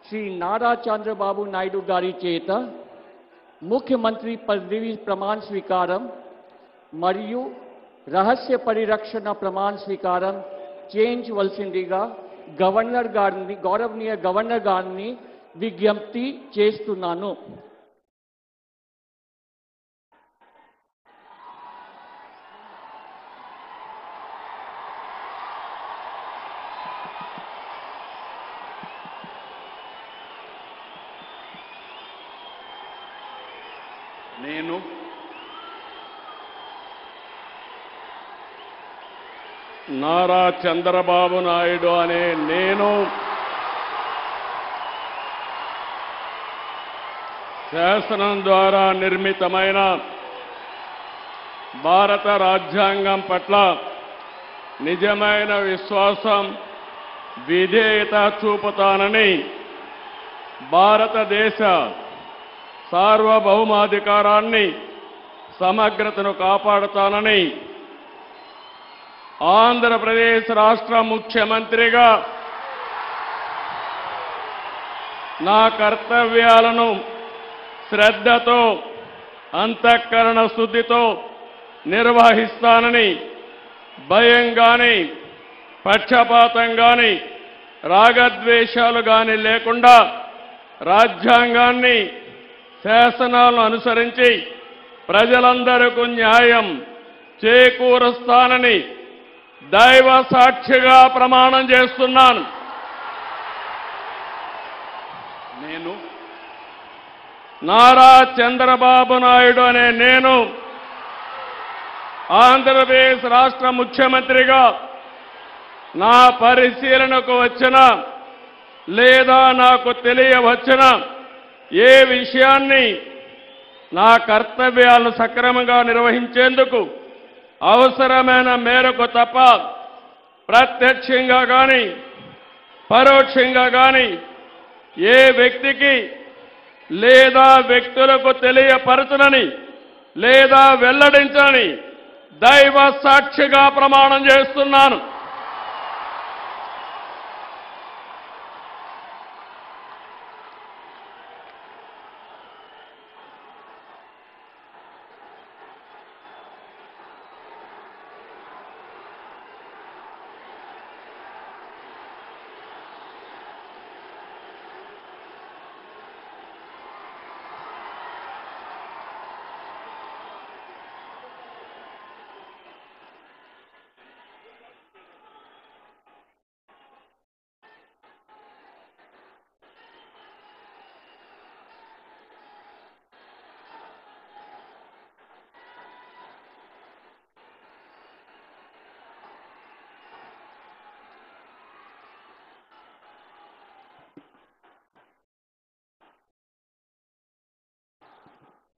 శ్రీ నారా చంద్రబాబు నాయుడు గారి చేత ముఖ్యమంత్రి పదవి ప్రమాణ స్వీకారం మరియు రహస్య పరిరక్షణ ప్రమాణ స్వీకారం చేయించవలసిందిగా గౌరవనీయ గవర్నర్ గారిని విజ్ఞప్తి చేస్తున్నాను. నేను నారా చంద్రబాబు నాయుడు అనే నేను శాసనం ద్వారా నిర్మితమైన భారత రాజ్యాంగం పట్ల నిజమైన విశ్వాసం, విధేయత చూపుతానని, భారతదేశ సార్వభౌమాధికారాన్ని, సమగ్రతను కాపాడుతానని ఆంధ్రప్రదేశ్ రాష్ట్ర ముఖ్యమంత్రిగా నా కర్తవ్యాలను శ్రద్ధతో, అంతఃకరణ శుద్ధితో నిర్వహిస్తానని, భయం గాని, పక్షపాతం గాని, రాగద్వేషాలు గాని లేకుండా రాజ్యాంగాన్ని, శాసనాలను అనుసరించి ప్రజలందరికీ న్యాయం చేకూరుస్తానని దైవ సాక్షిగా ప్రమాణం చేస్తున్నాను. నేను నారా చంద్రబాబు నాయుడు అనే నేను ఆంధ్రప్రదేశ్ రాష్ట్ర ముఖ్యమంత్రిగా నా పరిశీలనకు వచ్చిన లేదా నాకు తెలియవచ్చిన ఏ విషయాన్ని నా కర్తవ్యాలను సక్రమంగా నిర్వహించేందుకు అవసరమైన మేరకు తప్ప ప్రత్యక్షంగా కానీ పరోక్షంగా కానీ ఏ వ్యక్తికి లేదా వ్యక్తులకు తెలియపరచనని లేదా వెల్లడించని దైవ సాక్షిగా ప్రమాణం చేస్తున్నాను.